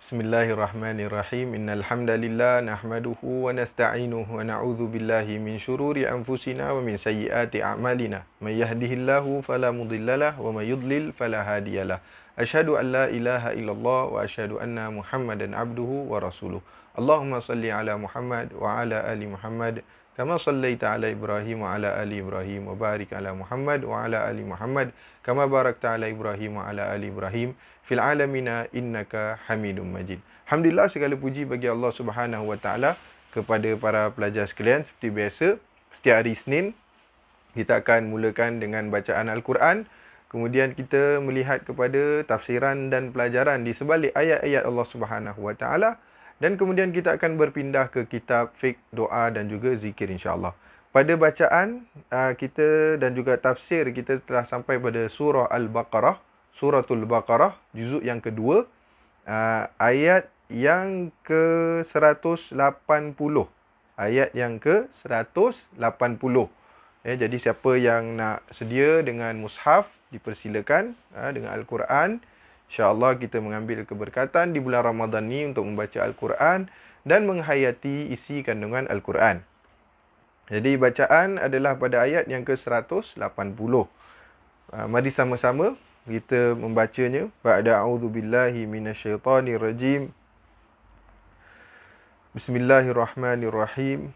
Bismillahirrahmanirrahim. Innal hamdalillah nahmaduhu wa nasta'inuhu wa na'udzu billahi min syururi anfusina wa min sayyiati a'malina. May yahdihillahu fala mudhillalah wa may yudlil fala hadiyalah. Asyhadu an la ilaha illallah wa asyhadu anna Muhammadan abduhu wa rasuluh. Allahumma salli ala Muhammad wa ala ali Muhammad kama sallaita ala Ibrahim wa ala ali Ibrahim wa barik ala Muhammad wa ala ali Muhammad kama barakta ala Ibrahim wa ala ali Ibrahim fil alamina innaka Hamidum Majid. Alhamdulillah, segala puji bagi Allah Subhanahu wa taala. Kepada para pelajar sekalian, seperti biasa, setiap hari Isnin kita akan mulakan dengan bacaan Al-Quran. Kemudian kita melihat kepada tafsiran dan pelajaran di sebalik ayat-ayat Allah Subhanahu wa taala, dan kemudian kita akan berpindah ke kitab fiqh, doa dan juga zikir insya-Allah. Pada bacaan kita dan juga tafsir kita telah sampai pada surah Al-Baqarah, Suratul Baqarah, juzuk yang kedua, ayat yang ke-180. Ayat yang ke-180. Jadi siapa yang nak sedia dengan mushaf, dipersilakan dengan Al-Quran. InsyaAllah kita mengambil keberkatan di bulan Ramadan ni untuk membaca Al-Quran dan menghayati isi kandungan Al-Quran. Jadi bacaan adalah pada ayat yang ke-180. Mari sama-sama kita membacanya. Ba'da a'udzubillahi minasyaitanir rajim. Bismillahirrahmanirrahim.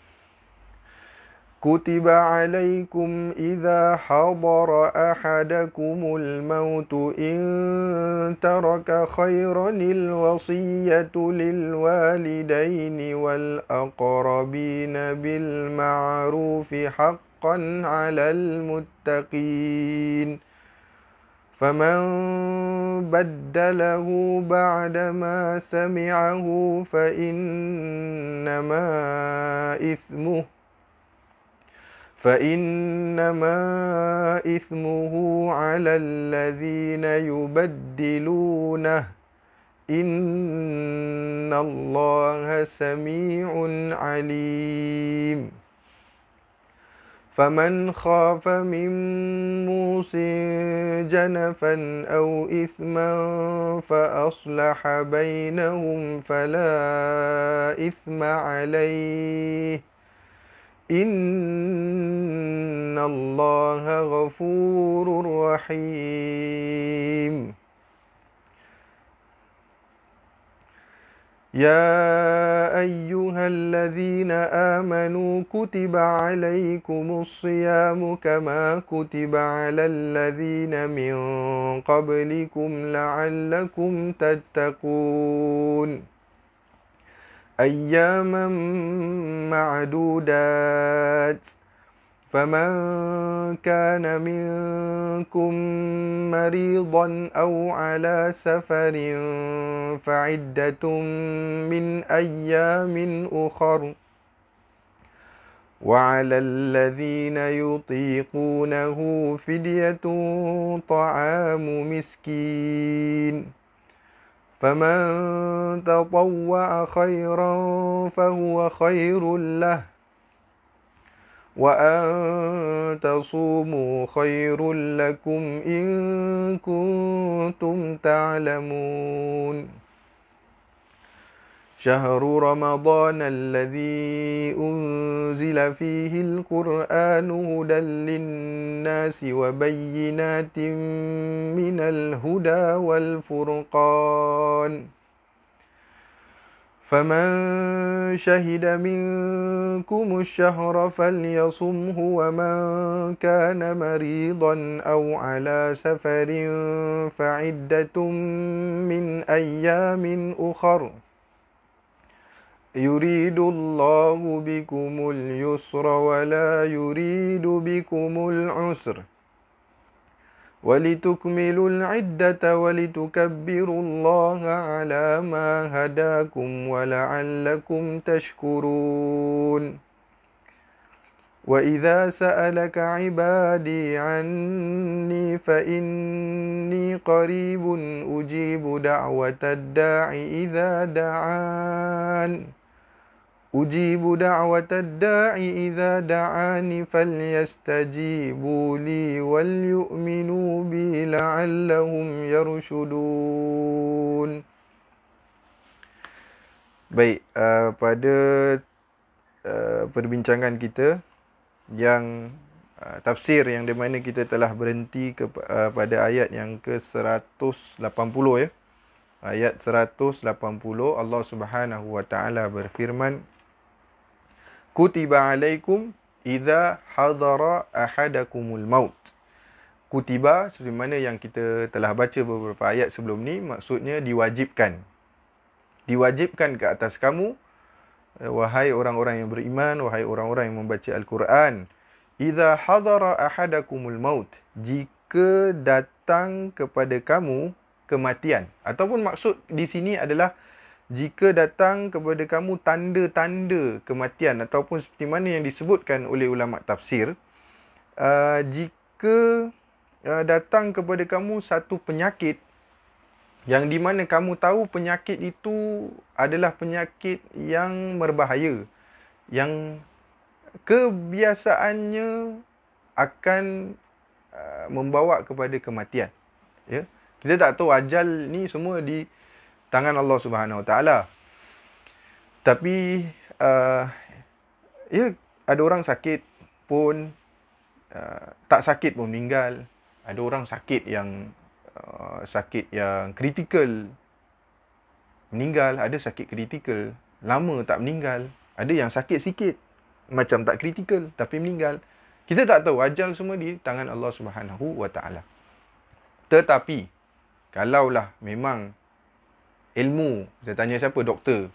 Kutiba alaikum idza hadara ahadakumul mautu in taraka khairanil wasiyatu lil walidaini wal aqrabina bil ma'rufi haqqan 'alal muttaqin. فمن بدله بعدما سمعه فإنما إثمه على الذين يبدلونه إن الله سميع عليم. فمن خاف من موص جنفا أو إثما فأصلح بينهم فلا إثم عليه إن الله غفور رحيم. يا أيها الذين آمنوا كتب عليكم الصيام كما كتب على الذين من قبلكم لعلكم تتقون أياما معدودات فمن كان منكم مريضا أو على سفر فعدة من أيام أخر وعلى الذين يطيقونه فدية طعام مسكين فمن تطوع خيرا فهو خير له وأن تصوموا خير لكم إن كنتم تعلمون. شهر رمضان الذي أنزل فيه القرآن هدى للناس وبينات من الهدى والفرقان فمن شهد منكم الشهر فليصمه ومن كان مريضا أو على سفر فعدة من أيام أخر يريد الله بكم اليسر ولا يريد بكم العسر ولتكملوا العدة ولتكبروا الله على ما هداكم ولعلكم تشكرون. وإذا سألك عبادي عني فإني قريب أجيب دعوة الداع إذا دعان إذا دعاني فليستجيبوا لي وليؤمنوا بي لعلهم يرشدون. Baik, pada perbincangan kita yang tafsir yang di mana kita telah berhenti pada ayat yang ke-180 ya. Ayat 180 Allah Subhanahu wa taala berfirman, Kutiba alaikum idza hadara ahadakumul maut. Kutiba seperti mana yang kita telah baca beberapa ayat sebelum ni, maksudnya diwajibkan. Diwajibkan ke atas kamu, wahai orang-orang yang beriman, wahai orang-orang yang membaca Al-Quran, idza hadara ahadakumul maut, jika datang kepada kamu kematian, ataupun maksud di sini adalah jika datang kepada kamu tanda-tanda kematian, ataupun seperti mana yang disebutkan oleh ulama tafsir, jika datang kepada kamu satu penyakit yang di mana kamu tahu penyakit itu adalah penyakit yang berbahaya, yang kebiasaannya akan membawa kepada kematian. Ya? Kita tak tahu ajal ni semua di tangan Allah Subhanahu Wa Taala. Tapi ya, ada orang sakit pun tak sakit pun meninggal. Ada orang sakit yang kritikal meninggal, ada sakit kritikal lama tak meninggal, ada yang sakit sikit macam tak kritikal tapi meninggal. Kita tak tahu, ajal semua di tangan Allah Subhanahu Wa Taala. Tetapi kalaulah memang ilmu, saya tanya siapa? Doktor.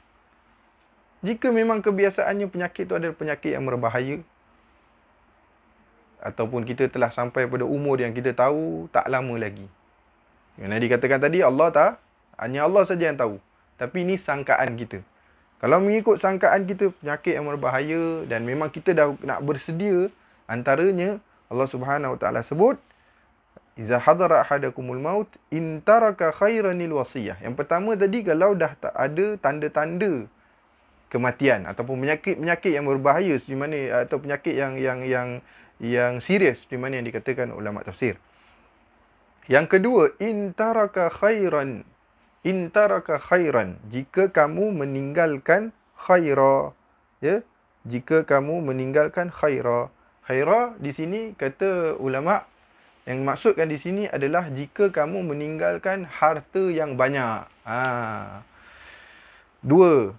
Jika memang kebiasaannya penyakit itu adalah penyakit yang berbahaya, ataupun kita telah sampai pada umur yang kita tahu tak lama lagi. Yang Nabi katakan tadi, hanya Allah saja yang tahu. Tapi ini sangkaan kita. Kalau mengikut sangkaan kita, penyakit yang berbahaya dan memang kita dah nak bersedia, antaranya Allah Subhanahu Wa Taala sebut, Iza hadara ahadakumul maut in taraka khairanil wasiyah. Yang pertama tadi, kalau dah tak ada tanda-tanda kematian ataupun penyakit yang berbahaya seperti mana, atau penyakit yang serius seperti mana yang dikatakan ulama tafsir. Yang kedua, in taraka khairan. In taraka khairan, jika kamu meninggalkan khaira. Ya? Jika kamu meninggalkan khaira. Khaira di sini kata ulama, yang maksudkan di sini adalah jika kamu meninggalkan harta yang banyak. Dua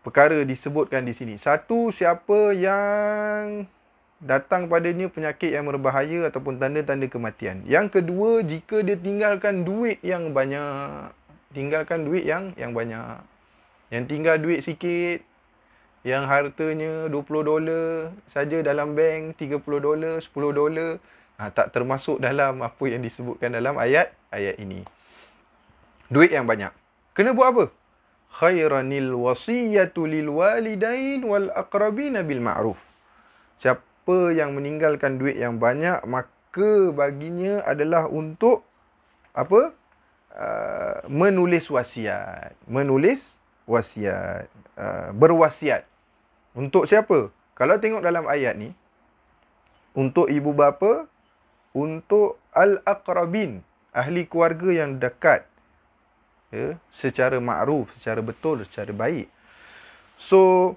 perkara disebutkan di sini. Satu, siapa yang datang padanya penyakit yang berbahaya ataupun tanda-tanda kematian. Yang kedua, jika dia tinggalkan duit yang banyak. Tinggalkan duit yang banyak. Yang tinggal duit sikit, yang hartanya $20 saja dalam bank, $30, $10, tak termasuk dalam apa yang disebutkan dalam ayat ini. Duit yang banyak. Kena buat apa? Khairanil wasiyatu lil walidain wal aqrabina bil ma'ruf. Siapa yang meninggalkan duit yang banyak, maka baginya adalah untuk apa? Menulis wasiat. Menulis wasiat. Berwasiat. Untuk siapa? Kalau tengok dalam ayat ni, untuk ibu bapa, untuk al-aqrabin, ahli keluarga yang dekat, ya, secara ma'ruf, secara betul, secara baik. So,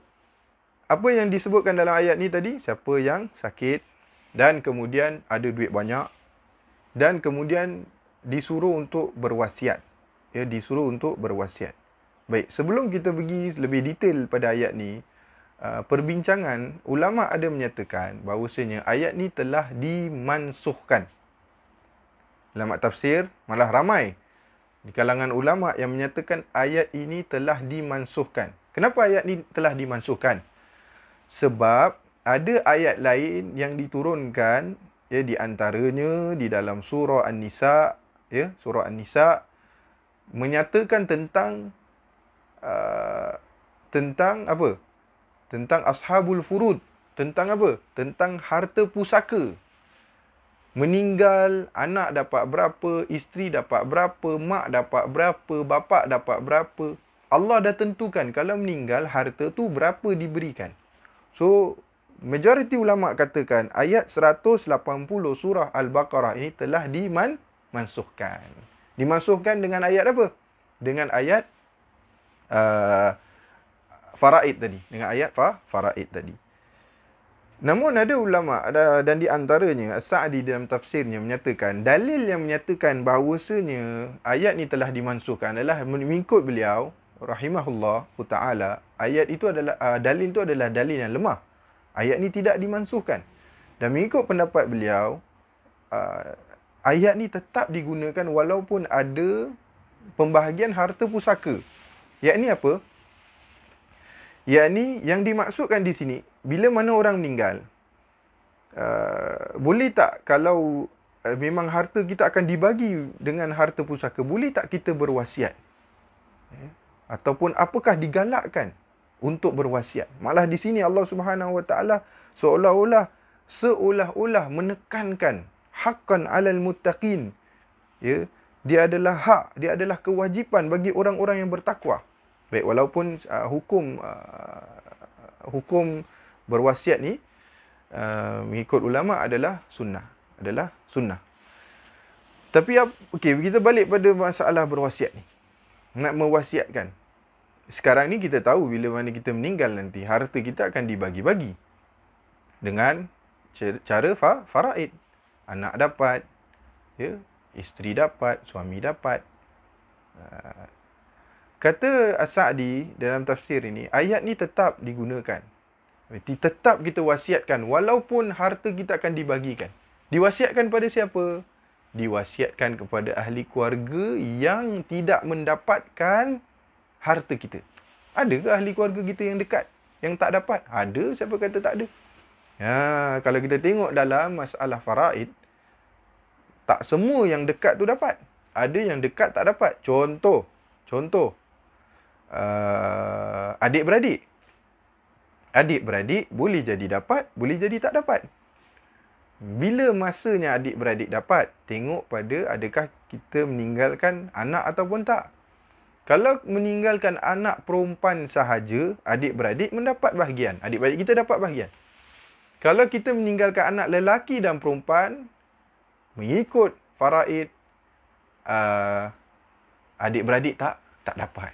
apa yang disebutkan dalam ayat ni tadi? Siapa yang sakit dan kemudian ada duit banyak dan kemudian disuruh untuk berwasiat. Ya, disuruh untuk berwasiat. Baik, sebelum kita pergi lebih detail pada ayat ni, perbincangan ulama ada menyatakan bahawasanya ayat ni telah dimansuhkan. Ulama tafsir malah ramai di kalangan ulama yang menyatakan ayat ini telah dimansuhkan. Kenapa ayat ni telah dimansuhkan? Sebab ada ayat lain yang diturunkan, ya, di antaranya di dalam surah An-Nisa, ya, surah An-Nisa menyatakan tentang apa? Tentang ashabul furud. Tentang apa? Tentang harta pusaka. Meninggal, anak dapat berapa, isteri dapat berapa, mak dapat berapa, bapa dapat berapa. Allah dah tentukan kalau meninggal harta tu berapa diberikan. So, majoriti ulama katakan ayat 180 surah Al-Baqarah ini telah dimansuhkan. Dimansuhkan dengan ayat apa? Dengan ayat uh, faraid tadi, dengan ayat faraid tadi. Namun ada ulama dan di antaranya As-Sa'di dalam tafsirnya menyatakan dalil yang menyatakan bahawasanya ayat ni telah dimansuhkan adalah mengikut beliau rahimahullah taala, ayat itu adalah dalil itu adalah dalil yang lemah. Ayat ni tidak dimansuhkan. Dan mengikut pendapat beliau, ayat ni tetap digunakan walaupun ada pembahagian harta pusaka. Yakni apa? Yakni yang dimaksudkan di sini, bila mana orang meninggal, boleh tak kalau memang harta kita akan dibagi dengan harta pusaka, boleh tak kita berwasiat? Ataupun apakah digalakkan untuk berwasiat? Malah di sini Allah Subhanahu Wa Taala seolah-olah menekankan haqqan 'alal muttaqin. Ya, dia adalah hak, dia adalah kewajipan bagi orang-orang yang bertakwa. Baik, walaupun hukum berwasiat ni mengikut ulama adalah sunnah. Tapi okey, kita balik pada masalah berwasiat ni. Nak mewasiatkan. Sekarang ni kita tahu bila mana kita meninggal nanti, harta kita akan dibagi-bagi dengan cara faraid. Anak dapat, ya, isteri dapat, suami dapat. Kata As-Sa'di dalam tafsir ini, ayat ni tetap digunakan. Tetap kita wasiatkan walaupun harta kita akan dibagikan. Diwasiatkan pada siapa? Diwasiatkan kepada ahli keluarga yang tidak mendapatkan harta kita. Ada ke ahli keluarga kita yang dekat yang tak dapat? Ada, siapa kata tak ada? Kalau kita tengok dalam masalah faraid, tak semua yang dekat tu dapat. Ada yang dekat tak dapat. Contoh, adik-beradik. Adik-beradik boleh jadi dapat, boleh jadi tak dapat. Bila masanya adik-beradik dapat, tengok pada adakah kita meninggalkan anak ataupun tak. Kalau meninggalkan anak perempuan sahaja, adik-beradik mendapat bahagian. Adik-beradik kita dapat bahagian. Kalau kita meninggalkan anak lelaki dan perempuan, mengikut faraid, adik-beradik tak dapat.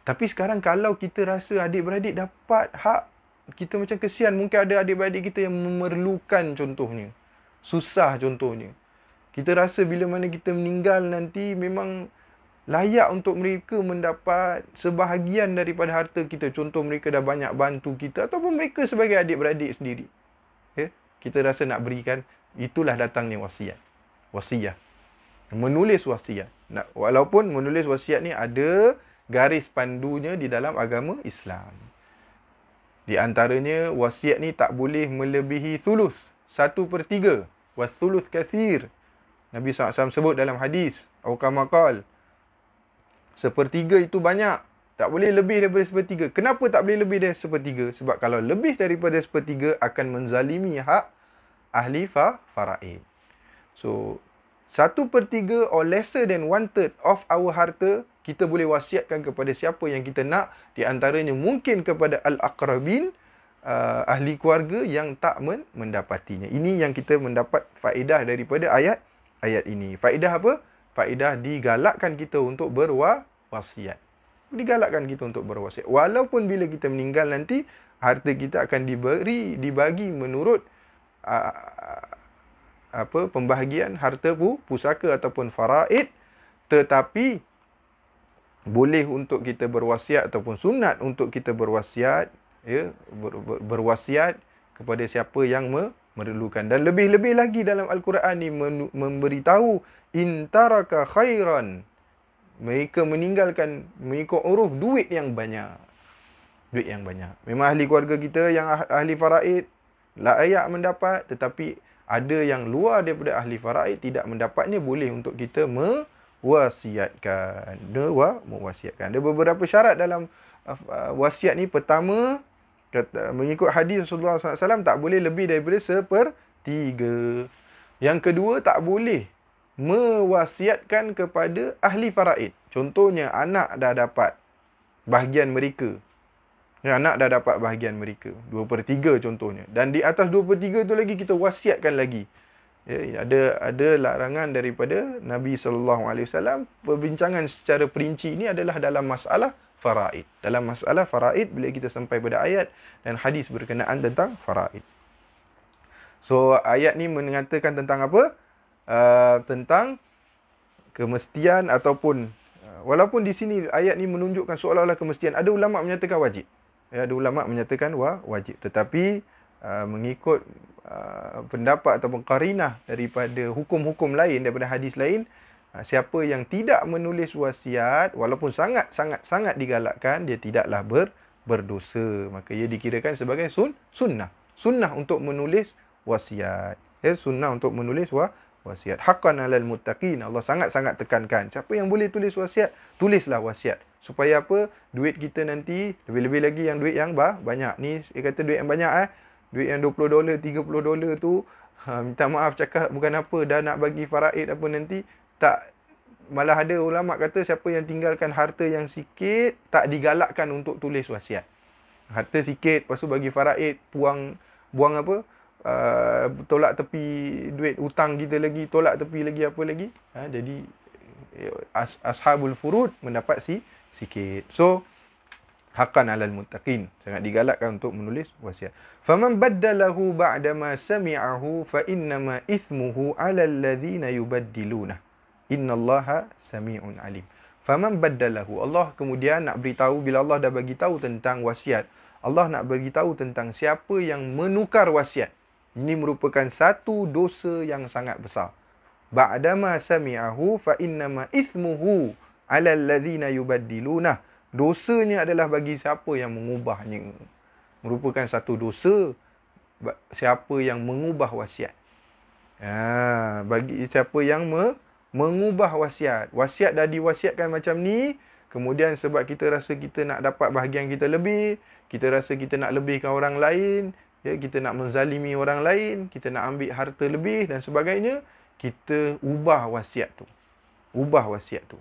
Tapi sekarang kalau kita rasa adik-beradik dapat hak, kita macam kesian. Mungkin ada adik-beradik kita yang memerlukan contohnya. Susah contohnya. Kita rasa bila mana kita meninggal nanti memang layak untuk mereka mendapat sebahagian daripada harta kita. Contoh mereka dah banyak bantu kita ataupun mereka sebagai adik-beradik sendiri. Ya? Kita rasa nak berikan, itulah datangnya wasiat. Wasiat. Menulis wasiat. Walaupun menulis wasiat ni ada garis pandunya di dalam agama Islam. Di antaranya, wasiat ni tak boleh melebihi thuluth. 1/3. Wathuluth kathir. Nabi SAW sebut dalam hadis. Awkamakal. 1/3 itu banyak. Tak boleh lebih daripada 1/3. Kenapa tak boleh lebih dari 1/3? Sebab kalau lebih daripada 1/3 akan menzalimi hak ahli faraid. So, 1/3 or lesser than 1/3 of our harta, kita boleh wasiatkan kepada siapa yang kita nak. Di antaranya mungkin kepada al-aqrabin, ahli keluarga yang tak mendapatinya. Ini yang kita mendapat faedah daripada ayat ini. Faedah apa? Faedah digalakkan kita untuk berwasiat. Digalakkan kita untuk berwasiat. Walaupun bila kita meninggal nanti, harta kita akan dibagi menurut pembahagian harta pusaka ataupun faraid, tetapi boleh untuk kita berwasiat ataupun sunat untuk kita berwasiat, ya, berwasiat kepada siapa yang memerlukan. Dan lebih-lebih lagi dalam Al-Quran ni memberitahu in taraka khairan, mereka meninggalkan mengikut uruf duit yang banyak. Duit yang banyak. Memang ahli keluarga kita yang ahli faraid layak mendapat, tetapi ada yang luar daripada ahli faraid tidak mendapatnya, boleh untuk kita mewasiatkan. Ada beberapa syarat dalam wasiat ni. Pertama, mengikut hadis Rasulullah SAW, tak boleh lebih daripada 1/3. Yang kedua, tak boleh mewasiatkan kepada ahli faraid. Contohnya, anak dah dapat bahagian mereka. Anak dah dapat bahagian mereka. 2/3 contohnya. Dan di atas 2/3 tu lagi kita wasiatkan lagi. Ya, ada larangan daripada Nabi SAW. Perbincangan secara perinci ini adalah dalam masalah faraid. Dalam masalah faraid, bila kita sampai pada ayat dan hadis berkenaan tentang faraid. So, ayat ni mengatakan tentang apa? Tentang kemestian ataupun walaupun di sini ayat ni menunjukkan seolah-olah kemestian. Ada ulama menyatakan wajib. Ya, ada ulama menyatakan wajib. Tetapi mengikut pendapat ataupun qarinah daripada hukum-hukum lain, daripada hadis lain, siapa yang tidak menulis wasiat, walaupun sangat digalakkan, dia tidaklah berdosa. Maka ia dikirakan sebagai sunnah. Sunnah untuk menulis wasiat. Ya, sunnah untuk menulis wasiat. Haqqan 'alal muttaqin. Allah sangat-sangat tekankan. Siapa yang boleh tulis wasiat, tulislah wasiat. Supaya apa? Duit kita nanti, lebih-lebih lagi yang duit yang banyak. Ni dia kata duit yang banyak duit yang $20, $30 tu, minta maaf cakap bukan apa, dah nak bagi faraid apa nanti, tak, malah ada ulama kata siapa yang tinggalkan harta yang sikit, tak digalakkan untuk tulis wasiat. Harta sikit, lepas tu bagi faraid, buang apa? Tolak tepi duit hutang kita lagi, tolak tepi lagi apa lagi. Jadi ashabul furud mendapat sikit. So haqqan 'alal muttaqin, sangat digalakkan untuk menulis wasiat. Faman baddalahu ba'dama sami'ahu fa innama ismuhu 'alal ladzina yubaddiluna. Innallaha sami'un 'alim. Faman baddalahu, Allah kemudian nak beritahu, bila Allah dah bagi tahu tentang wasiat, Allah nak bagi tahu tentang siapa yang menukar wasiat. Ini merupakan satu dosa yang sangat besar. Ba'dama sami'ahu fa innama ithmuhu 'alal ladzina yubaddiluna. Dosanya adalah bagi siapa yang mengubahnya. Merupakan satu dosa siapa yang mengubah wasiat. Bagi siapa yang mengubah wasiat. Wasiat dah diwasiatkan macam ni, kemudian sebab kita rasa kita nak dapat bahagian kita lebih, kita rasa kita nak lebihkan orang lain, ya, kita nak menzalimi orang lain, kita nak ambil harta lebih dan sebagainya, kita ubah wasiat tu. Ubah wasiat tu.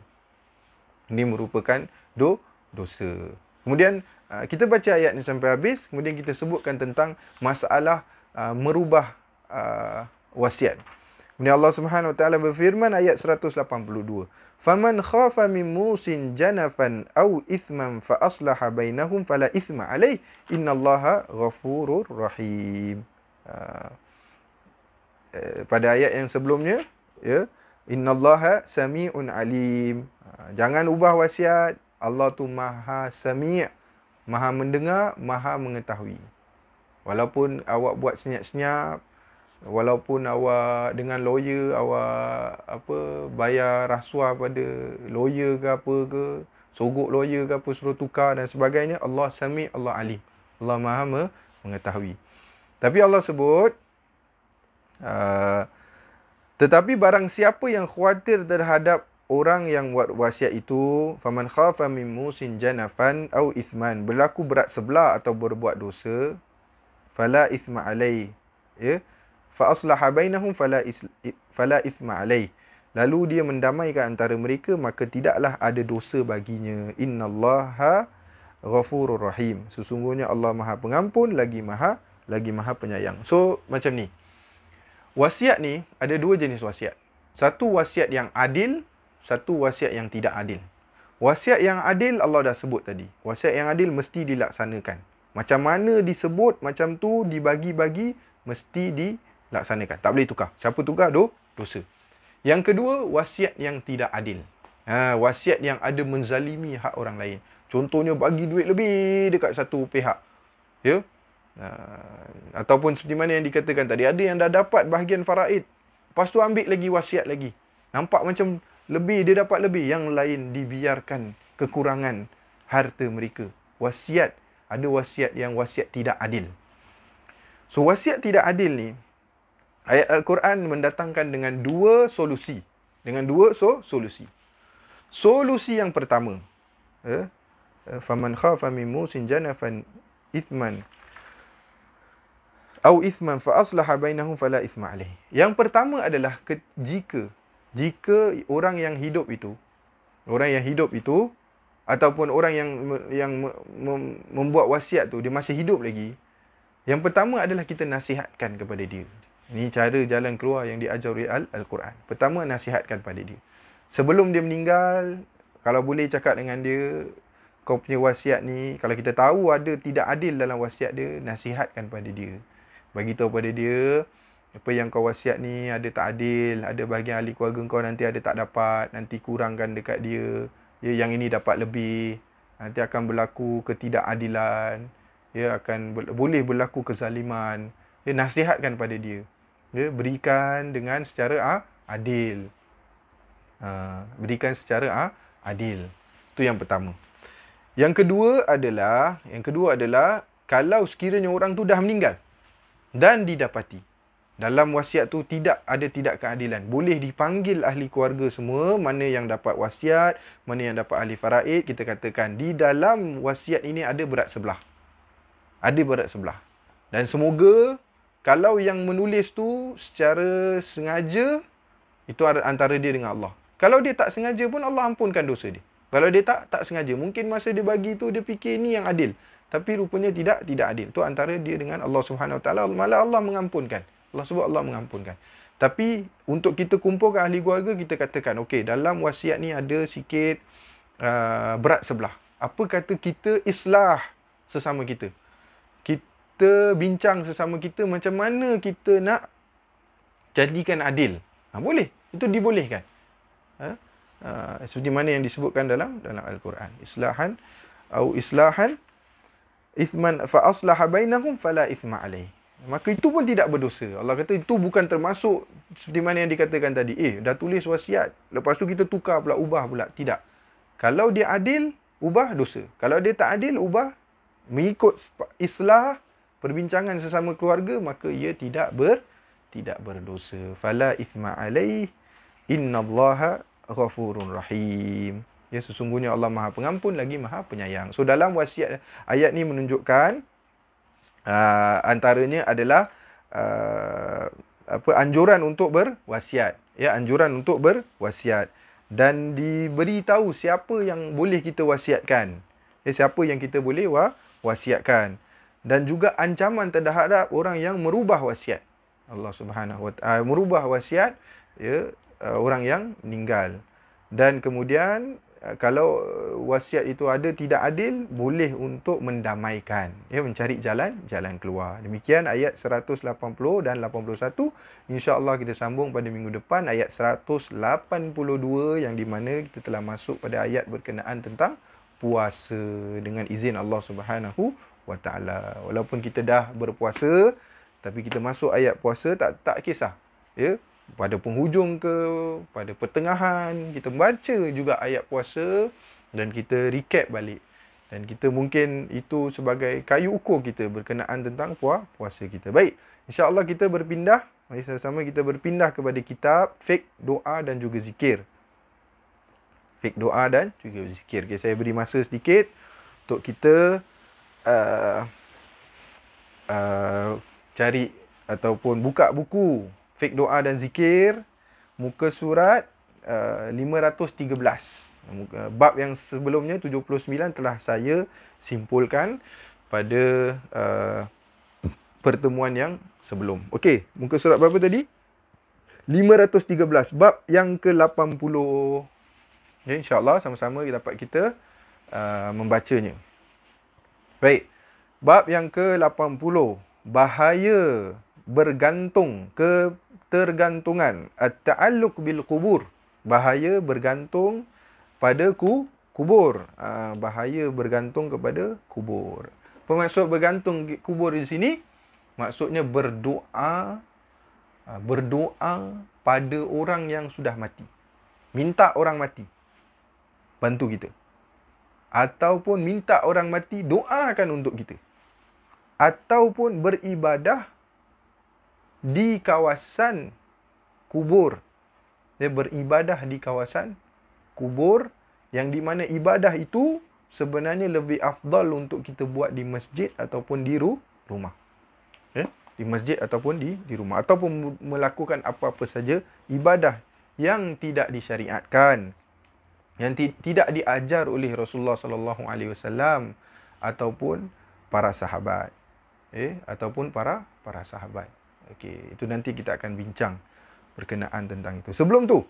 Ini merupakan dosa. Kemudian kita baca ayat ni sampai habis, kemudian kita sebutkan tentang masalah merubah wasiat. Kemudian Allah Subhanahu Wa Taala berfirman ayat 182. Faman khafa min musin janafan aw ithman fa aslaha bainahum fala ithma alaih innallaha ghafurur rahim. Pada ayat yang sebelumnya, ya, innallaha sami'un alim. Jangan ubah wasiat. Allah tu maha sami', maha mendengar, maha mengetahui. Walaupun awak buat senyap-senyap, walaupun awak dengan lawyer, awak bayar rasuah pada lawyer ke apa ke, sogok lawyer ke apa, suruh tukar dan sebagainya, Allah sami', Allah alim. Allah maha mengetahui. Tapi Allah sebut, tetapi barang siapa yang khawatir terhadap orang yang buat wasiat itu, faman khafa min musin janafan au ithman, berlaku berat sebelah atau berbuat dosa, fala ithma alai, ya, fa aslaha bainahum fala ithma alai, lalu dia mendamaikan antara mereka, maka tidaklah ada dosa baginya. Innallaha ghafurur rahim, sesungguhnya Allah Maha Pengampun lagi Maha Penyayang. So macam ni, wasiat ni ada dua jenis wasiat. Satu wasiat yang adil, satu wasiat yang tidak adil. Wasiat yang adil Allah dah sebut tadi. Wasiat yang adil mesti dilaksanakan. Macam mana disebut, macam tu dibagi-bagi, mesti dilaksanakan. Tak boleh tukar. Siapa tukar, dosa. Yang kedua, wasiat yang tidak adil. Wasiat yang ada menzalimi hak orang lain. Contohnya bagi duit lebih dekat satu pihak. Ya? Ataupun seperti mana yang dikatakan tadi, ada yang dah dapat bahagian faraid, lepas tu ambil lagi wasiat lagi. Nampak macam lebih, dia dapat lebih. Yang lain dibiarkan kekurangan harta mereka. Wasiat, ada wasiat yang wasiat tidak adil. So wasiat tidak adil ni, ayat Al-Quran mendatangkan dengan dua solusi. Solusi. Solusi yang pertama, faman khafa min musin janafan ithman au ithman fa aslaha bainahum fala ithma alaih. Yang pertama adalah jika orang yang hidup itu ataupun orang yang membuat wasiat tu dia masih hidup lagi, yang pertama adalah kita nasihatkan kepada dia. Ini cara jalan keluar yang diajar oleh Al-Quran. Pertama, nasihatkan pada dia. Sebelum dia meninggal, kalau boleh cakap dengan dia, kau punya wasiat ni, kalau kita tahu ada tidak adil dalam wasiat dia, nasihatkan pada dia. Bagi tahu pada dia, apa yang kau wasiat ni ada tak adil, ada bahagian ahli keluarga kau nanti ada tak dapat, nanti kurangkan dekat dia. Ya, yang ini dapat lebih. Nanti akan berlaku ketidakadilan. Ya, boleh berlaku kezaliman. Ya, nasihatkan pada dia. Ya, berikan dengan secara adil. Berikan secara adil. Itu yang pertama. Yang kedua adalah kalau sekiranya orang tu dah meninggal dan didapati dalam wasiat tu tidak keadilan, boleh dipanggil ahli keluarga semua, mana yang dapat wasiat, mana yang dapat ahli faraid, kita katakan di dalam wasiat ini ada berat sebelah. Ada berat sebelah. Dan semoga kalau yang menulis tu secara sengaja, itu antara dia dengan Allah. Kalau dia tak sengaja pun Allah ampunkan dosa dia. Kalau dia tak sengaja, mungkin masa dia bagi tu dia fikir ni yang adil, tapi rupanya tidak adil. Tu antara dia dengan Allah Subhanahu Wa Taala. Malah Allah mengampunkan. Allah sebut Allah mengampunkan. Tapi untuk kita kumpulkan ahli keluarga, kita katakan, okey, dalam wasiat ni ada sikit berat sebelah. Apa kata kita islah sesama kita? Kita bincang sesama kita macam mana kita nak jadikan adil. Boleh. Itu dibolehkan. Seperti mana yang disebutkan dalam Al-Quran. Islahan ithman fa aslaha bainahum fala ithma alaih. Maka itu pun tidak berdosa. Allah kata itu bukan termasuk seperti mana yang dikatakan tadi. Dah tulis wasiat, lepas tu kita tukar pula, ubah pula. Tidak. Kalau dia adil, ubah dosa. Kalau dia tak adil, ubah mengikut islah perbincangan sesama keluarga, maka ia tidak berdosa. Fala ithma alaih innallaha ghafurun rahim. Ya, sesungguhnya Allah Maha Pengampun lagi Maha Penyayang. So dalam wasiat, ayat ni menunjukkan antaranya adalah anjuran untuk berwasiat. Ya, anjuran untuk berwasiat. Dan diberitahu siapa yang boleh kita wasiatkan. Ya, siapa yang kita boleh wasiatkan. Dan juga ancaman terhadap orang yang merubah wasiat. Allah Subhanahu Wa Taala merubah wasiat, ya, orang yang meninggal. Dan kemudian kalau wasiat itu ada tidak adil, boleh untuk mendamaikan, ya, mencari jalan keluar. Demikian ayat 180 dan 81. Insya-Allah kita sambung pada minggu depan ayat 182, yang di mana kita telah masuk pada ayat berkenaan tentang puasa dengan izin Allah Subhanahu Wa Taala. Walaupun kita dah berpuasa, tapi kita masuk ayat puasa, tak kisah. Ya, pada penghujung ke, pada pertengahan, kita baca juga ayat puasa dan kita recap balik. Dan kita mungkin itu sebagai kayu ukur kita berkenaan tentang puasa kita. Baik, insya-Allah kita berpindah. Mari sama-sama kita berpindah kepada kitab fiqh, doa dan juga zikir. Fiqh, doa dan juga zikir. Okay, saya beri masa sedikit untuk kita cari ataupun buka buku fiqh, doa dan zikir, muka surat 513. Bab yang sebelumnya 79 telah saya simpulkan pada pertemuan yang sebelum. Okey, muka surat berapa tadi? 513, bab yang ke-80. Okay, insya-Allah sama-sama dapat kita membacanya. Baik. Bab yang ke-80, bahaya bergantung, ketergantungan, at-ta'alluq bil qubur. Bahaya bergantung pada kubur. Bahaya bergantung kepada kubur. Maksud bergantung kubur di sini, maksudnya berdoa pada orang yang sudah mati. Minta orang mati bantu kita. Ataupun minta orang mati doakan untuk kita. Ataupun beribadah di kawasan kubur. Dia beribadah di kawasan kubur, yang di mana ibadah itu sebenarnya lebih afdal untuk kita buat di masjid ataupun di rumah. Di masjid ataupun di rumah. Ataupun melakukan apa-apa saja ibadah yang tidak disyariatkan, yang tidak diajar oleh Rasulullah SAW ataupun para sahabat. Ataupun para sahabat. Okey, itu nanti kita akan bincang berkenaan tentang itu. Sebelum tu,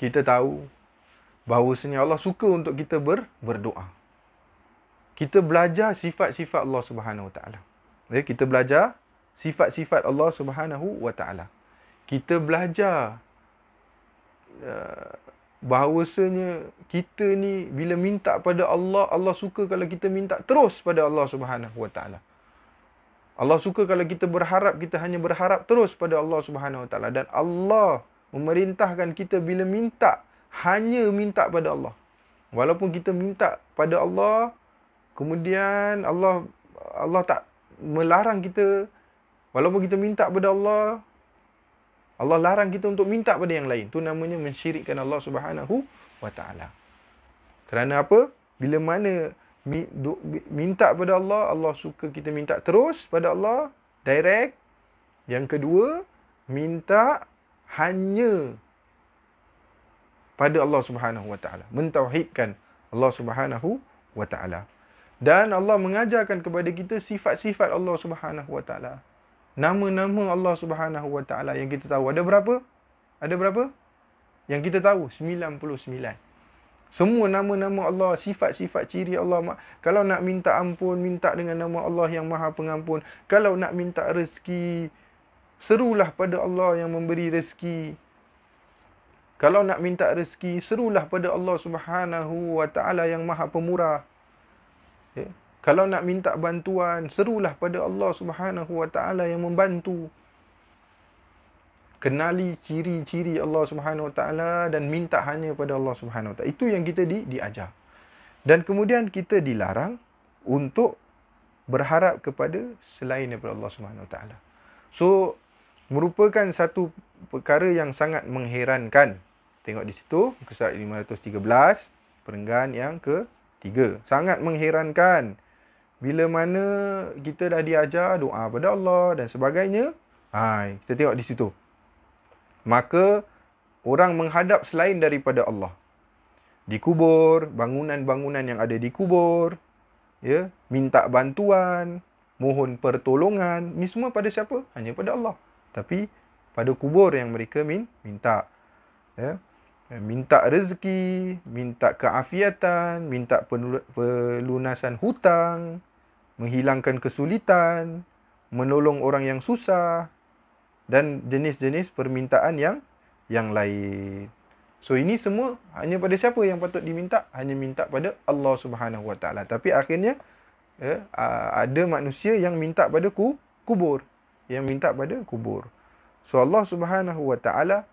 kita tahu bahawasanya Allah suka untuk kita berdoa. kita belajar sifat-sifat Allah Subhanahu Wa Taala. Ya, kita belajar sifat-sifat Allah Subhanahu Wa Taala. Kita belajar bahawasanya kita ni bila minta pada Allah, Allah suka kalau kita minta terus pada Allah Subhanahu Wa Taala. Allah suka kalau kita berharap, kita hanya berharap terus pada Allah Subhanahu Wa Taala. Dan Allah memerintahkan kita bila minta, hanya minta pada Allah. Walaupun kita minta pada Allah, kemudian Allah tak melarang kita, walaupun kita minta pada Allah, Allah larang kita untuk minta pada yang lain. Itu namanya mensyirikkan Allah Subhanahu Wa Taala. Kerana apa? Bila mana minta pada Allah, Allah suka kita minta terus pada Allah, direct. Yang kedua, minta hanya pada Allah Subhanahu Wa Taala. Mentauhidkan Allah Subhanahu Wa Taala. Dan Allah mengajarkan kepada kita sifat-sifat Allah Subhanahu Wa Taala. Nama-nama Allah Subhanahu Wa Taala yang kita tahu. Ada berapa? Ada berapa? Yang kita tahu 99. Semua nama-nama Allah, sifat-sifat ciri Allah. Kalau nak minta ampun, minta dengan nama Allah yang Maha Pengampun. Kalau nak minta rezeki, serulah pada Allah yang memberi rezeki. Kalau nak minta rezeki, serulah pada Allah Subhanahu Wa Taala yang Maha Pemurah. Ya. Kalau nak minta bantuan, serulah pada Allah Subhanahu Wa Taala yang membantu. Kenali ciri-ciri Allah Subhanahu Wa Taala dan minta hanya pada Allah Subhanahu Wa Taala. Itu yang kita diajar. Dan kemudian kita dilarang untuk berharap kepada selain daripada Allah Subhanahu Wa Taala. So, merupakan satu perkara yang sangat mengherankan. Tengok di situ, muka surat 513, perenggan yang ke-3. Sangat mengherankan. Bila mana kita dah diajar doa pada Allah dan sebagainya, kita tengok di situ. Maka orang menghadap selain daripada Allah. Di kubur, bangunan-bangunan yang ada di kubur, ya, minta bantuan, mohon pertolongan, ni semua pada siapa? Hanya pada Allah. Tapi pada kubur yang mereka minta, ya, minta rezeki, minta keafiatan, minta pelunasan hutang, menghilangkan kesulitan, menolong orang yang susah, dan jenis-jenis permintaan yang lain. So ini semua hanya pada siapa yang patut diminta? Hanya minta pada Allah Subhanahu Wa Taala. Tapi akhirnya ada manusia yang minta pada kubur, yang minta pada kubur. So Allah Subhanahu Wa Taala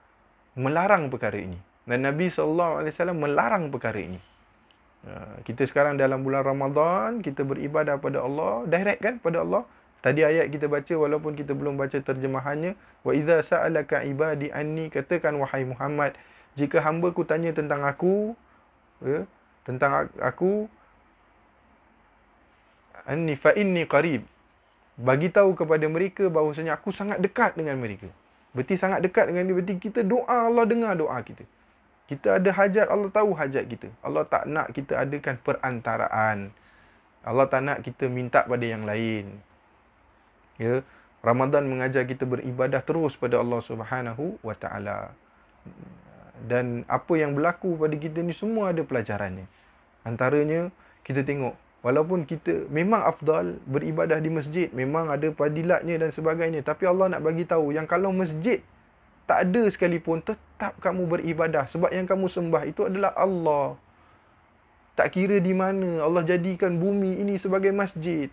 melarang perkara ini. Dan Nabi SAW melarang perkara ini. Kita sekarang dalam bulan Ramadan, kita beribadah pada Allah, direct kan pada Allah. Tadi ayat kita baca, walaupun kita belum baca terjemahannya. Wa idza sa'alaka ibadi anni, katakan wahai Muhammad, jika hamba-Ku tanya tentang aku, ya, tentang aku, anni fa inni qarib, bagi tahu kepada mereka bahawasanya aku sangat dekat dengan mereka. Berarti sangat dekat dengan dia, berarti kita doa, Allah dengar doa kita. Kita ada hajat, Allah tahu hajat kita. Allah tak nak kita adakan perantaraan. Allah tak nak kita minta pada yang lain. Ya, Ramadan mengajar kita beribadah terus pada Allah Subhanahu Wa Taala. Dan apa yang berlaku pada kita ni semua ada pelajarannya. Antaranya kita tengok, walaupun kita memang afdal beribadah di masjid, memang ada fadilatnya dan sebagainya, tapi Allah nak bagi tahu yang kalau masjid tak ada sekalipun, tetap kamu beribadah, sebab yang kamu sembah itu adalah Allah. Tak kira di mana, Allah jadikan bumi ini sebagai masjid.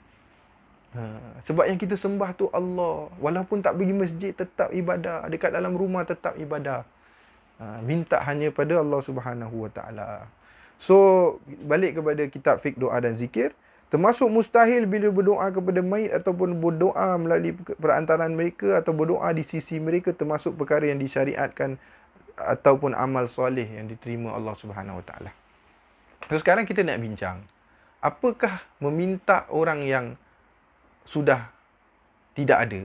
Sebab yang kita sembah tu Allah. Walaupun tak pergi masjid, tetap ibadah. Dekat dalam rumah tetap ibadah. Minta hanya pada Allah Subhanahu Wa Taala. So, balik kepada kitab fiqh doa dan zikir. Termasuk mustahil bila berdoa kepada mayit ataupun berdoa melalui perantaraan mereka atau berdoa di sisi mereka, termasuk perkara yang disyariatkan ataupun amal soleh yang diterima Allah Subhanahu Wa Taala. So, sekarang kita nak bincang. Apakah meminta orang yang sudah tidak ada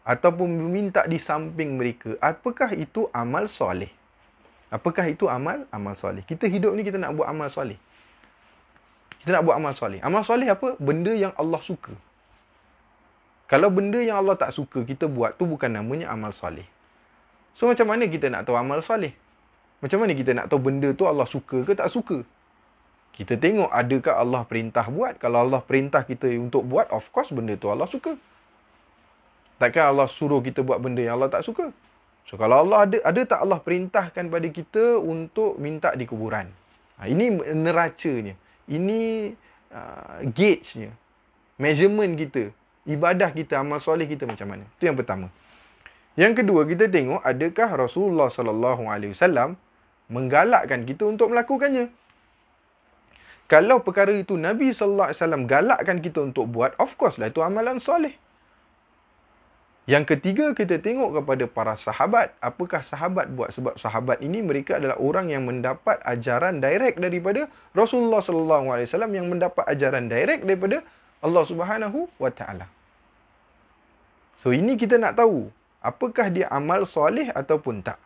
ataupun meminta di samping mereka, apakah itu amal soleh? Apakah itu amal soleh? Kita hidup ni kita nak buat amal soleh. Kita nak buat amal soleh. Amal soleh apa? Benda yang Allah suka. Kalau benda yang Allah tak suka kita buat, tu bukan namanya amal soleh. So macam mana kita nak tahu amal soleh? Macam mana kita nak tahu benda tu Allah suka ke tak suka? Kita tengok adakah Allah perintah buat. Kalau Allah perintah kita untuk buat, of course benda tu Allah suka. Takkan Allah suruh kita buat benda yang Allah tak suka. So kalau Allah ada tak Allah perintahkan pada kita untuk minta di kuburan. Ini neracanya. Ini gauge-nya. Measurement kita. Ibadah kita, amal soleh kita macam mana. Itu yang pertama. Yang kedua, kita tengok adakah Rasulullah SAW menggalakkan kita untuk melakukannya. Kalau perkara itu Nabi SAW galakkan kita untuk buat, of course lah itu amalan soleh. Yang ketiga, kita tengok kepada para sahabat. Apakah sahabat buat? Sebab sahabat ini mereka adalah orang yang mendapat ajaran direct daripada Rasulullah SAW, yang mendapat ajaran direct daripada Allah Subhanahu wa Ta'ala. So ini kita nak tahu, apakah dia amal soleh ataupun tak.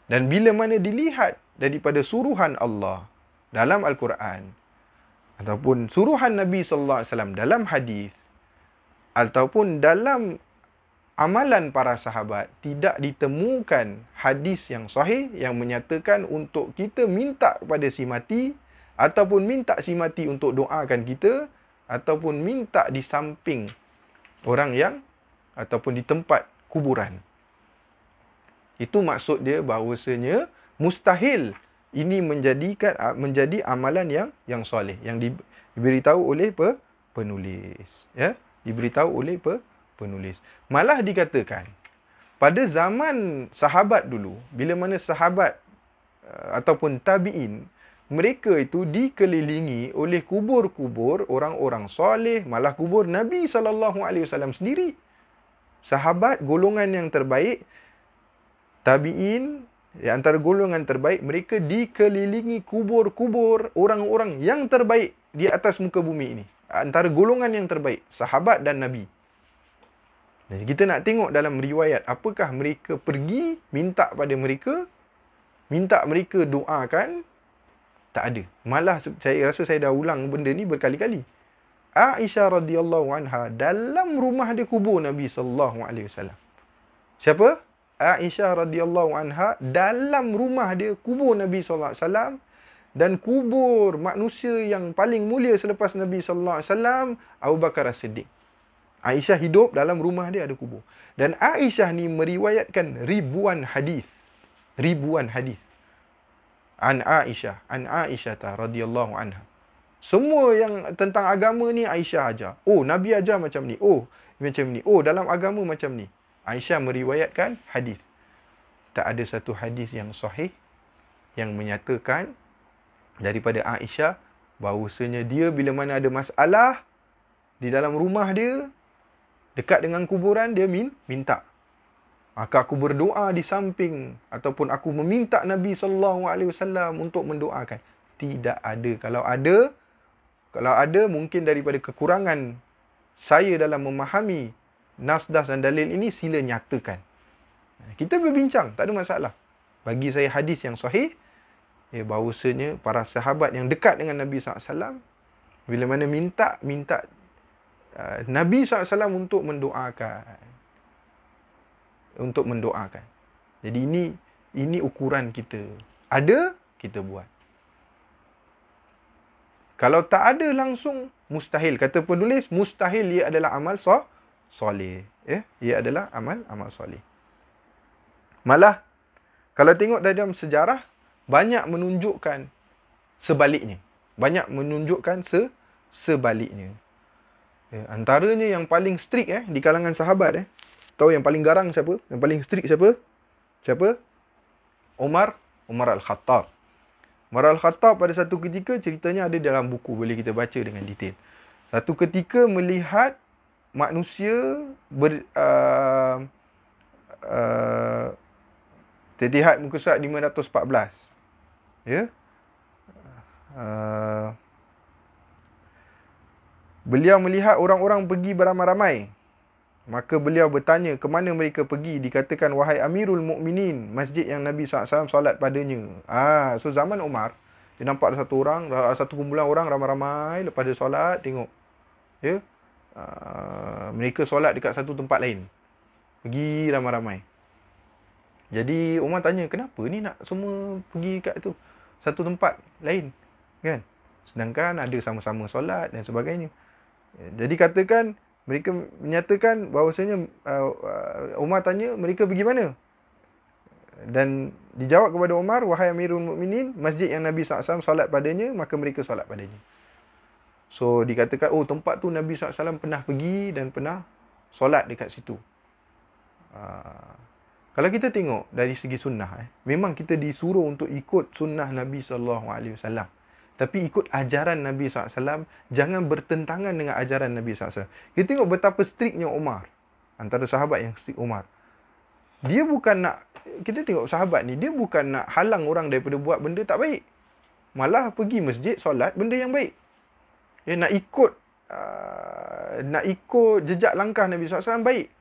Dan bila mana dilihat daripada suruhan Allah dalam Al-Quran, ataupun suruhan Nabi SAW dalam hadis, ataupun dalam amalan para sahabat, tidak ditemukan hadis yang sahih yang menyatakan untuk kita minta kepada si mati, ataupun minta si mati untuk doakan kita, ataupun minta di samping orang yang, ataupun di tempat kuburan. Itu maksud dia bahawasanya mustahil ini menjadi amalan yang soleh, yang diberitahu oleh penulis, ya, diberitahu oleh penulis. Malah dikatakan pada zaman sahabat dulu, bila mana sahabat ataupun tabi'in, mereka itu dikelilingi oleh kubur-kubur orang-orang soleh, malah kubur Nabi SAW sendiri. Sahabat golongan yang terbaik, tabi'in antara golongan terbaik, mereka dikelilingi kubur-kubur orang-orang yang terbaik di atas muka bumi ini. Antara golongan yang terbaik, sahabat dan Nabi. Dan kita nak tengok dalam riwayat, apakah mereka pergi minta pada mereka, minta mereka doakan? Tak ada. Malah saya rasa saya dah ulang benda ni berkali-kali. Aisyah radhiyallahu anha dalam rumah dia kubur Nabi sallallahu alaihi wasallam. Siapa? Aisyah radhiyallahu anha dalam rumah dia kubur Nabi sallallahu alaihi wasallam, dan kubur manusia yang paling mulia selepas Nabi sallallahu alaihi wasallam, Abu Bakar As-Siddiq. Aisyah hidup dalam rumah dia ada kubur. Dan Aisyah ni meriwayatkan ribuan hadis. Ribuan hadis. An Aisyah radhiyallahu anha. Semua yang tentang agama ni Aisyah ajar. Oh, Nabi ajar macam ni. Oh, macam ni. Oh, dalam agama macam ni. Aisyah meriwayatkan hadis. Tak ada satu hadis yang sahih yang menyatakan daripada Aisyah bahawasanya dia bila mana ada masalah di dalam rumah dia, dekat dengan kuburan, dia minta. Maka aku berdoa di samping, ataupun aku meminta Nabi SAW untuk mendoakan. Tidak ada. Kalau ada mungkin daripada kekurangan saya dalam memahami nas-das dan dalil ini, sila nyatakan. Kita berbincang, tak ada masalah. Bagi saya hadis yang sahih, bahawasanya para sahabat yang dekat dengan Nabi SAW, bila mana minta Nabi SAW untuk mendoakan. Untuk mendoakan. Jadi ini ukuran kita. Ada, kita buat. Kalau tak ada langsung, mustahil. Kata penulis, mustahil ia adalah amal soleh. Ia adalah amal soleh. Malah, kalau tengok dalam sejarah, banyak menunjukkan sebaliknya. Banyak menunjukkan sebaliknya. Antaranya yang paling strict di kalangan sahabat. Tahu yang paling garang siapa? Yang paling strict siapa? Siapa? Umar Al-Khattab. Umar Al-Khattab pada satu ketika, ceritanya ada dalam buku, boleh kita baca dengan detail. Satu ketika melihat manusia Tedihat muka surat 514. Ya. Beliau melihat orang-orang pergi beramai-ramai. Maka beliau bertanya, ke mana mereka pergi? Dikatakan, wahai Amirul Mukminin, masjid yang Nabi SAW solat padanya. So zaman Umar, dia nampak ada satu kumpulan orang ramai-ramai, lepas dia solat, tengok. Ya. Mereka solat dekat satu tempat lain. Pergi ramai-ramai. Jadi Umar tanya, kenapa ni nak semua pergi kat tu? Satu tempat lain. Kan? Sedangkan ada sama-sama solat dan sebagainya. Jadi katakan mereka menyatakan bahawasanya Umar tanya mereka pergi mana? Dan dijawab kepada Umar, wahai Amirul Mukminin, masjid yang Nabi SAW solat padanya, maka mereka solat padanya. So dikatakan, oh tempat tu Nabi SAW pernah pergi dan pernah solat dekat situ. Kalau kita tengok dari segi sunnah, memang kita disuruh untuk ikut sunnah Nabi SAW. Tapi ikut ajaran Nabi SAW, jangan bertentangan dengan ajaran Nabi SAW. Kita tengok betapa striknya Umar. Antara sahabat yang strik Umar. Dia bukan nak, kita tengok sahabat ni, dia bukan nak halang orang daripada buat benda tak baik. Malah pergi masjid, solat, benda yang baik. Ya, nak ikut jejak langkah Nabi SAW baik.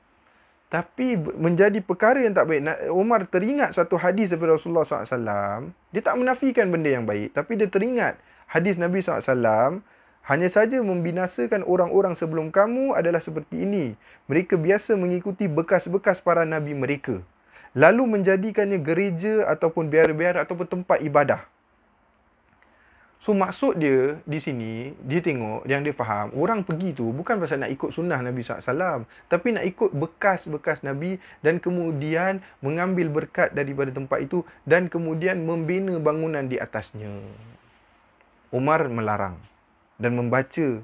Tapi menjadi perkara yang tak baik. Umar teringat satu hadis daripada Rasulullah SAW. Dia tak menafikan benda yang baik. Tapi dia teringat hadis Nabi SAW. Hanya saja membinasakan orang-orang sebelum kamu adalah seperti ini. Mereka biasa mengikuti bekas-bekas para nabi mereka. Lalu menjadikannya gereja ataupun biara-biara ataupun tempat ibadah. So maksud dia di sini, dia tengok, yang dia faham, orang pergi tu bukan pasal nak ikut sunnah Nabi SAW. Tapi nak ikut bekas-bekas Nabi dan kemudian mengambil berkat daripada tempat itu dan kemudian membina bangunan di atasnya. Umar melarang dan membaca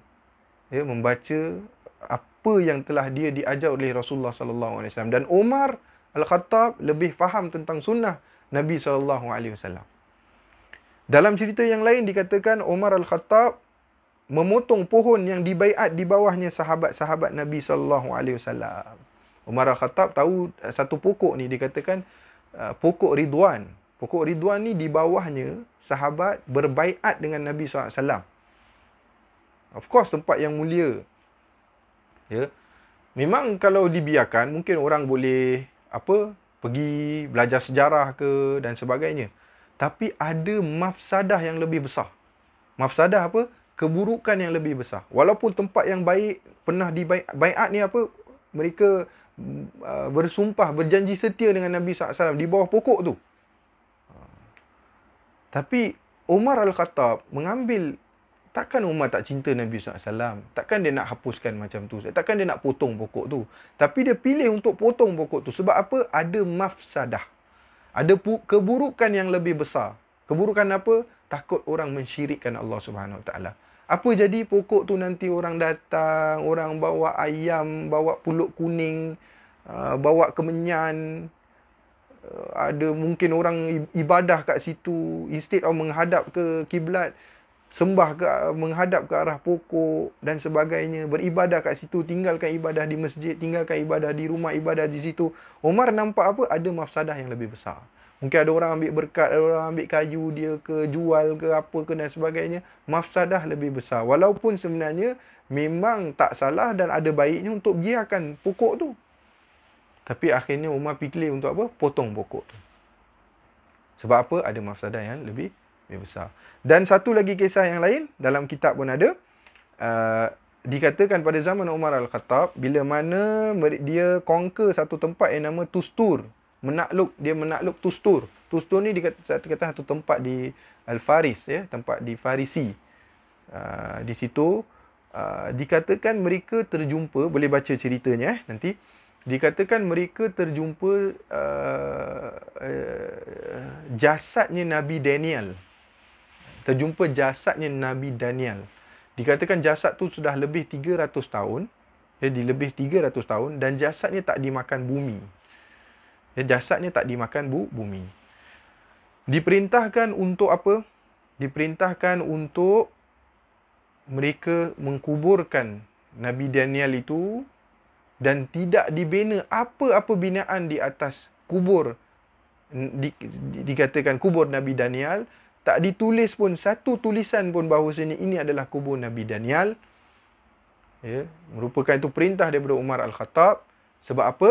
apa yang telah dia diajar oleh Rasulullah SAW. Dan Umar Al-Khattab lebih faham tentang sunnah Nabi SAW. Dalam cerita yang lain dikatakan Umar Al-Khattab memotong pohon yang dibaiat di bawahnya sahabat-sahabat Nabi SAW. Umar Al-Khattab tahu satu pokok ni dikatakan pokok Ridwan. Pokok Ridwan ni di bawahnya sahabat berbaiat dengan Nabi SAW. Of course tempat yang mulia. Ya. Memang kalau dibiarkan mungkin orang boleh pergi belajar sejarah ke dan sebagainya. Tapi ada mafsadah yang lebih besar. Mafsadah apa? Keburukan yang lebih besar. Walaupun tempat yang baik, pernah dibaiat ni mereka bersumpah, berjanji setia dengan Nabi SAW di bawah pokok tu. Tapi Umar Al-Khattab mengambil, takkan Umar tak cinta Nabi SAW. Takkan dia nak hapuskan macam tu. Takkan dia nak potong pokok tu. Tapi dia pilih untuk potong pokok tu. Sebab apa? Ada mafsadah. Ada keburukan yang lebih besar. Keburukan apa? Takut orang mensyirikkan Allah Subhanahu Wa Taala. Apa jadi pokok tu nanti orang datang, orang bawa ayam, bawa pulut kuning, bawa kemenyan. Ada mungkin orang ibadah kat situ, instead of menghadap ke kiblat, menghadap ke arah pokok dan sebagainya. Beribadah kat situ, tinggalkan ibadah di masjid, tinggalkan ibadah di rumah ibadah di situ. Umar nampak apa? Ada mafsadah yang lebih besar. Mungkin ada orang ambil berkat, ada orang ambil kayu dia ke, jual ke apa ke dan sebagainya. Mafsadah lebih besar. Walaupun sebenarnya memang tak salah dan ada baiknya untuk biarkan pokok tu. Tapi akhirnya Umar pilih untuk apa? Potong pokok tu. Sebab apa? Ada mafsadah yang lebih besar. Dan satu lagi kisah yang lain, dalam kitab pun ada. Dikatakan pada zaman Umar Al-Khattab, bila mana dia conquer satu tempat yang nama Tustur. Dia menakluk Tustur. Tustur ni dikatakan satu tempat di Al-Faris, tempat di Farisi. Di situ dikatakan mereka terjumpa, boleh baca ceritanya nanti. Dikatakan mereka terjumpa jasadnya Nabi Daniel. Terjumpa jasadnya Nabi Daniel. Dikatakan jasad tu sudah lebih 300 tahun. Jadi lebih 300 tahun dan jasadnya tak dimakan bumi. Jasadnya tak dimakan bumi. Diperintahkan untuk apa? Diperintahkan untuk mereka mengkuburkan Nabi Daniel itu dan tidak dibina apa-apa binaan di atas kubur. Dikatakan kubur Nabi Daniel. Tak ditulis pun satu tulisan pun bahawasanya ini adalah kubur Nabi Daniel. Merupakan itu perintah daripada Umar Al-Khattab. Sebab apa?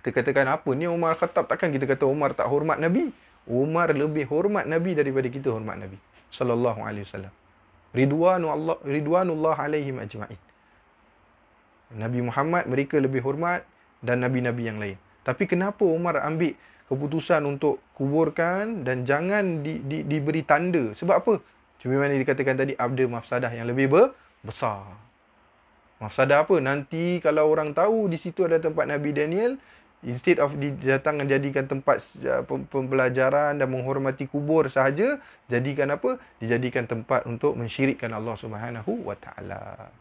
Kita katakan apa ni Umar Al-Khattab, takkan kita kata Umar tak hormat Nabi. Umar lebih hormat Nabi daripada kita hormat Nabi sallallahu alaihi wasallam. Ridwanullah alaihim ajma'in. Nabi Muhammad mereka lebih hormat dan nabi-nabi yang lain. Tapi kenapa Umar ambil keputusan untuk kuburkan dan jangan diberi tanda? Sebab apa? Cuma mana dikatakan tadi ada mafsadah yang lebih besar. Mafsadah apa? Nanti kalau orang tahu di situ ada tempat Nabi Daniel, instead of didatangkan jadikan tempat pembelajaran dan menghormati kubur sahaja, jadikan apa? Dijadikan tempat untuk mensyirikkan Allah Subhanahu wa taala.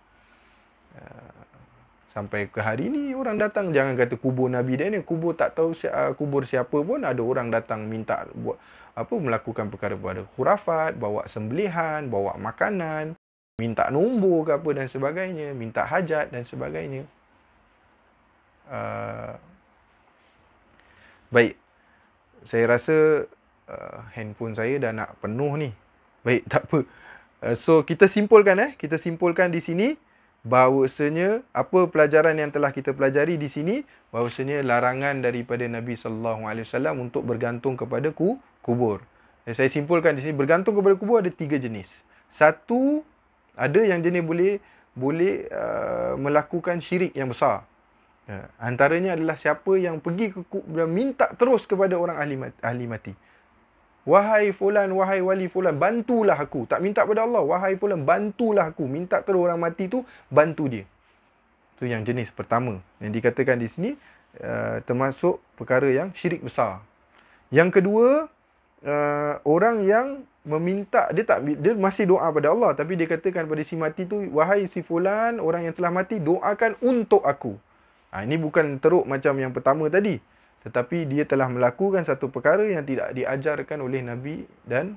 Sampai ke hari ni orang datang, jangan kata kubur Nabi Daniel, kubur tak tahu kubur siapa pun ada orang datang minta buat apa, melakukan perkara-perkara khurafat, bawa sembelihan, bawa makanan, minta nombor ke apa dan sebagainya, minta hajat dan sebagainya. Baik, saya rasa handphone saya dah nak penuh ni. Baik, tak apa. So kita simpulkan kita simpulkan di sini bahawasanya apa pelajaran yang telah kita pelajari di sini, bahawasanya larangan daripada Nabi sallallahu alaihi wasallam untuk bergantung kepada kubur. Dan saya simpulkan di sini, bergantung kepada kubur ada 3 jenis. Satu, ada yang jenis boleh melakukan syirik yang besar. Antaranya adalah siapa yang pergi ke kubur dan minta terus kepada orang ahli mati. Wahai fulan, wahai wali fulan, bantulah aku. Tak minta pada Allah. Wahai fulan, bantulah aku. Minta terus orang mati tu, bantu dia. Itu yang jenis pertama. Yang dikatakan di sini, termasuk perkara yang syirik besar. Yang kedua, orang yang meminta, dia masih doa pada Allah. Tapi dia katakan pada si mati tu, wahai si fulan, orang yang telah mati, doakan untuk aku. Ini bukan teruk macam yang pertama tadi. Tetapi dia telah melakukan satu perkara yang tidak diajarkan oleh Nabi dan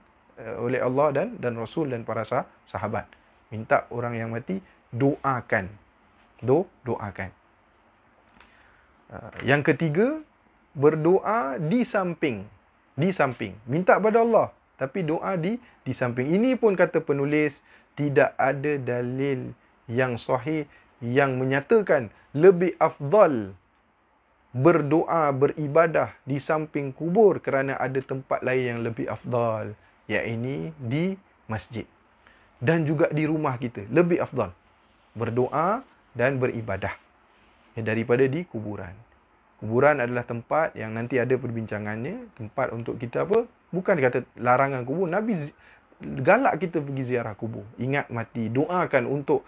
oleh Allah dan Rasul dan para sahabat. Minta orang yang mati doakan. Doakan. Yang ketiga, berdoa di samping. Minta pada Allah, tapi doa di samping. Ini pun kata penulis, tidak ada dalil yang sahih yang menyatakan lebih afdal berdoa, beribadah di samping kubur kerana ada tempat lain yang lebih afdal, iaitu di masjid dan juga di rumah kita. Lebih afdal berdoa dan beribadah daripada di kuburan. Kuburan adalah tempat yang nanti ada perbincangannya, tempat untuk kita apa? Bukan kata larangan kubur. Nabi galak kita pergi ziarah kubur. Ingat mati, doakan untuk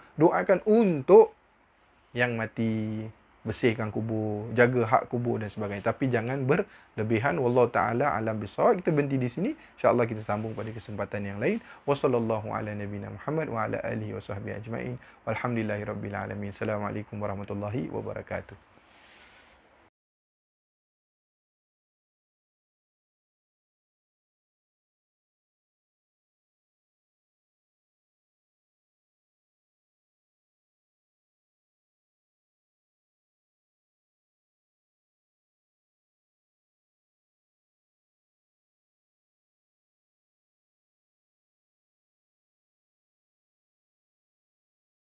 yang mati, bersihkan kubur, jaga hak kubur dan sebagainya. Tapi jangan berlebihan. Wallahu taala alam bisawab. Kita berhenti di sini. Insya-Allah kita sambung pada kesempatan yang lain. Wassallallahu ala nabiyina Muhammad wa ala alihi wa sahbihi ajma'in. Walhamdulillahirabbil alamin. Assalamualaikum warahmatullahi wabarakatuh.